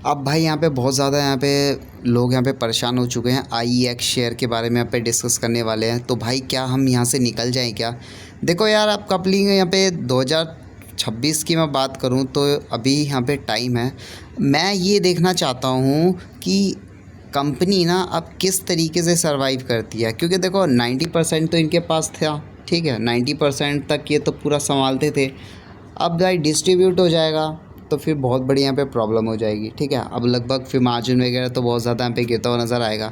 अब भाई यहाँ पे बहुत ज़्यादा यहाँ पे लोग यहाँ पे परेशान हो चुके हैं। IEX शेयर के बारे में यहाँ पे डिस्कस करने वाले हैं। तो भाई क्या हम यहाँ से निकल जाएं क्या? देखो यार, आप कपलिंग यहाँ पे 2026 की मैं बात करूँ तो अभी यहाँ पे टाइम है। मैं ये देखना चाहता हूँ कि कंपनी ना अब किस तरीके से सर्वाइव करती है, क्योंकि देखो 90% तो इनके पास था, ठीक है, 90% तक ये तो पूरा संभालते थे। अब भाई डिस्ट्रीब्यूट हो जाएगा तो फिर बहुत बड़ी यहाँ पे प्रॉब्लम हो जाएगी, ठीक है। अब लगभग फिर मार्जिन वगैरह तो बहुत ज़्यादा यहाँ पे गिरता हुआ नज़र आएगा।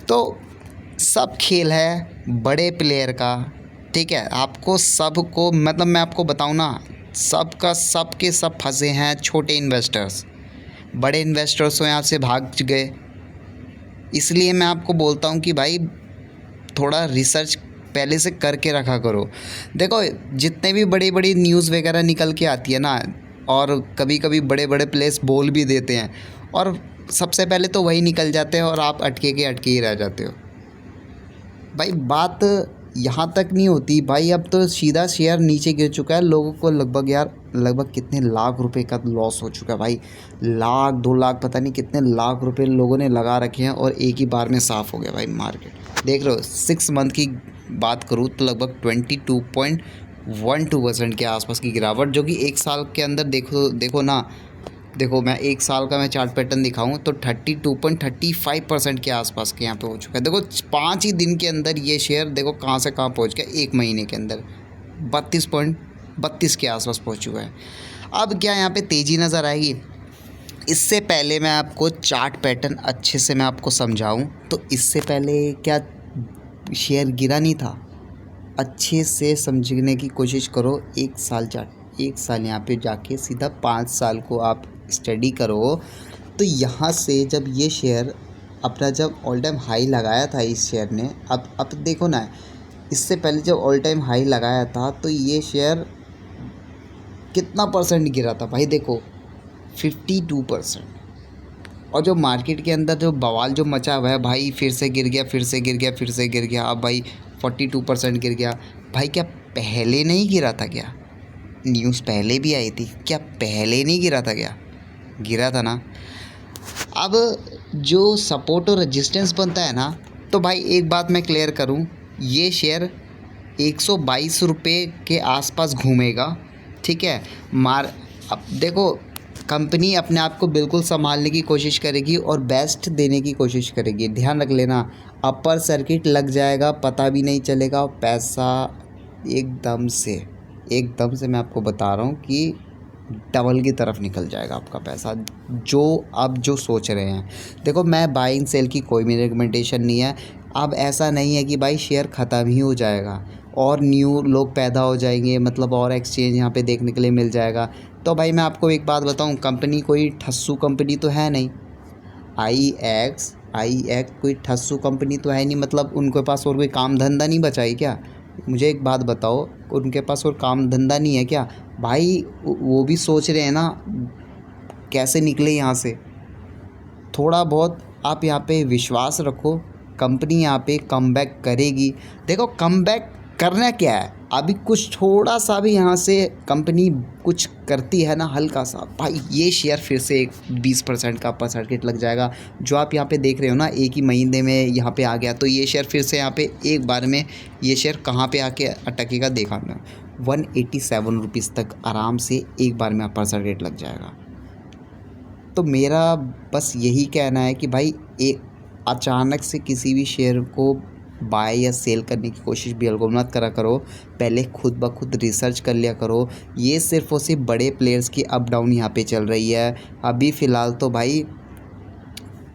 तो सब खेल है बड़े प्लेयर का, ठीक है। आपको सबको मतलब मैं आपको बताऊँ ना, सबका सब के सब फंसे हैं छोटे इन्वेस्टर्स। बड़े इन्वेस्टर्स तो यहाँ से भाग गए। इसलिए मैं आपको बोलता हूँ कि भाई थोड़ा रिसर्च पहले से करके रखा करो। देखो, जितने भी बड़ी बड़ी न्यूज़ वगैरह निकल के आती है ना, और कभी कभी बड़े बड़े प्लेस बोल भी देते हैं, और सबसे पहले तो वही निकल जाते हैं और आप अटके ही रह जाते हो। भाई बात यहाँ तक नहीं होती भाई, अब तो सीधा शेयर नीचे गिर चुका है। लोगों को लगभग कितने लाख रुपए का लॉस हो चुका है भाई। लाख 2 लाख पता नहीं कितने लाख रुपए लोगों ने लगा रखे हैं, और एक ही बार में साफ़ हो गया भाई मार्केट। देख रहे हो, 6 मंथ की बात करूँ तो लगभग 22.12% के आसपास की गिरावट, जो कि एक साल के अंदर देखो ना। देखो, मैं एक साल का मैं चार्ट पैटर्न दिखाऊं तो 32.35% के आसपास के यहाँ पे हो चुका है। देखो 5 ही दिन के अंदर ये शेयर देखो कहाँ से कहाँ पहुँच गया। एक महीने के अंदर 32.32 के आसपास पहुँच चुका है। अब क्या यहाँ पे तेज़ी नज़र आएगी? इससे पहले मैं आपको चार्ट पैटर्न अच्छे से मैं आपको समझाऊं तो इससे पहले क्या शेयर गिरा नहीं था? अच्छे से समझने की कोशिश करो। एक साल यहाँ पे जाके सीधा 5 साल को आप स्टडी करो, तो यहाँ से जब ये शेयर अपना जब ऑल टाइम हाई लगाया था इस शेयर ने, अब देखो ना, इससे पहले जब ऑल टाइम हाई लगाया था तो ये शेयर कितना परसेंट गिरा था भाई? देखो 52%। और जो मार्केट के अंदर जो बवाल जो मचा हुआ है भाई, फिर से गिर गया, फिर से गिर गया, फिर से गिर गया, अब भाई 42% गिर गया। भाई क्या पहले नहीं गिरा था क्या? न्यूज़ पहले भी आई थी क्या? पहले नहीं गिरा था क्या? गिरा था ना। अब जो सपोर्ट और रेजिस्टेंस बनता है ना, तो भाई एक बात मैं क्लियर करूं, ये शेयर 122 रुपये के आसपास घूमेगा, ठीक है। अब देखो, कंपनी अपने आप को बिल्कुल संभालने की कोशिश करेगी और बेस्ट देने की कोशिश करेगी। ध्यान रख लेना, अपर सर्किट लग जाएगा, पता भी नहीं चलेगा। पैसा एकदम से मैं आपको बता रहा हूँ कि डबल की तरफ निकल जाएगा आपका पैसा, जो आप जो सोच रहे हैं। देखो, मैं बाइंग सेल की कोई भी रिकमेंडेशन नहीं है। अब ऐसा नहीं है कि भाई शेयर ख़त्म ही हो जाएगा और न्यू लोग पैदा हो जाएंगे, मतलब और एक्सचेंज यहाँ पे देखने के लिए मिल जाएगा। तो भाई मैं आपको एक बात बताऊँ, कंपनी कोई ठस्सू कंपनी तो है नहीं। आई एक्स कोई ठस्सू कंपनी तो है नहीं, मतलब उनके पास और कोई काम धंधा नहीं बचा है क्या? मुझे एक बात बताओ, उनके पास और काम धंधा नहीं है क्या? भाई वो भी सोच रहे हैं ना कैसे निकले यहाँ से। थोड़ा बहुत आप यहाँ पे विश्वास रखो, कंपनी यहाँ पे कमबैक करेगी। देखो, कमबैक करना क्या है, अभी कुछ थोड़ा सा भी यहाँ से कंपनी कुछ करती है ना, हल्का सा, भाई ये शेयर फिर से एक 20% का अपर सर्किट लग जाएगा। जो आप यहाँ पे देख रहे हो ना, एक ही महीने में यहाँ पे आ गया, तो ये शेयर फिर से यहाँ पे एक बार में ये शेयर कहाँ पे आके अटकेगा देखा ना, 187 रुपीज़ तक आराम से एक बार में अपर सर्किट लग जाएगा। तो मेरा बस यही कहना है कि भाई एक अचानक से किसी भी शेयर को बाय या सेल करने की कोशिश बिल्कुल मत करा करो। पहले खुद ब खुद रिसर्च कर लिया करो। ये सिर्फ और सिर्फ बड़े प्लेयर्स की अप डाउन यहाँ पे चल रही है। अभी फ़िलहाल तो भाई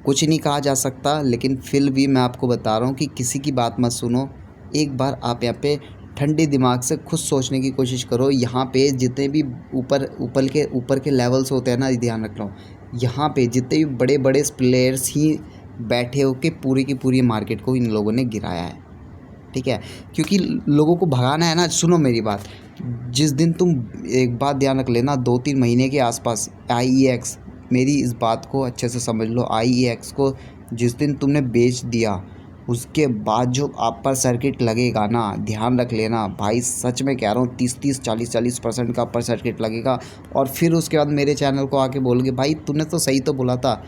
कुछ नहीं कहा जा सकता, लेकिन फिर भी मैं आपको बता रहा हूँ कि किसी की बात मत सुनो। एक बार आप यहाँ पे ठंडे दिमाग से खुद सोचने की कोशिश करो। यहाँ पे जितने भी ऊपर के लेवल्स होते हैं ना, ध्यान रख लो, यहाँ पे जितने भी बड़े बड़े प्लेयर्स ही बैठे हो के पूरी की पूरी मार्केट को इन लोगों ने गिराया है, ठीक है। क्योंकि लोगों को भगाना है ना। सुनो मेरी बात, जिस दिन तुम, एक बात ध्यान रख लेना, 2-3 महीने के आसपास IEX, मेरी इस बात को अच्छे से समझ लो, IEX को जिस दिन तुमने बेच दिया उसके बाद जो अपर सर्किट लगेगा ना, ध्यान रख लेना भाई, सच में कह रहा हूँ 30-30 40-40% का अपर सर्किट लगेगा। और फिर उसके बाद मेरे चैनल को आके बोलोगे भाई तूने तो सही तो बोला था।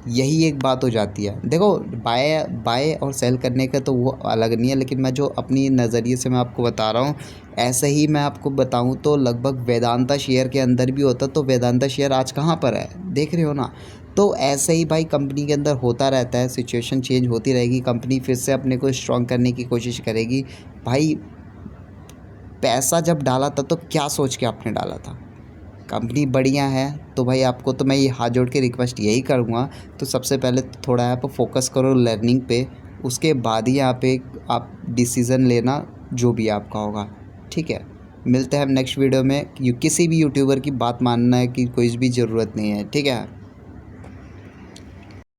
यही एक बात हो जाती है। देखो बाय और सेल करने का तो वो अलग नहीं है, लेकिन मैं जो अपनी नज़रिए से मैं आपको बता रहा हूँ, ऐसे ही मैं आपको बताऊँ तो लगभग वेदांता शेयर के अंदर भी होता। तो वेदांता शेयर आज कहाँ पर है, देख रहे हो ना। तो ऐसे ही भाई कंपनी के अंदर होता रहता है, सिचुएशन चेंज होती रहेगी, कंपनी फिर से अपने को स्ट्रॉन्ग करने की कोशिश करेगी। भाई पैसा जब डाला था तो क्या सोच के आपने डाला था, कंपनी बढ़िया है तो भाई आपको तो मैं ये हाथ जोड़ के रिक्वेस्ट यही करूँगा, तो सबसे पहले तो थोड़ा यहाँ पर फोकस करो लर्निंग पे, उसके बाद ही यहाँ पे आप डिसीज़न लेना जो भी आपका होगा। ठीक है, मिलते हैं हम नेक्स्ट वीडियो में। किसी भी यूट्यूबर की बात मानना है कि कोई भी ज़रूरत नहीं है। ठीक है।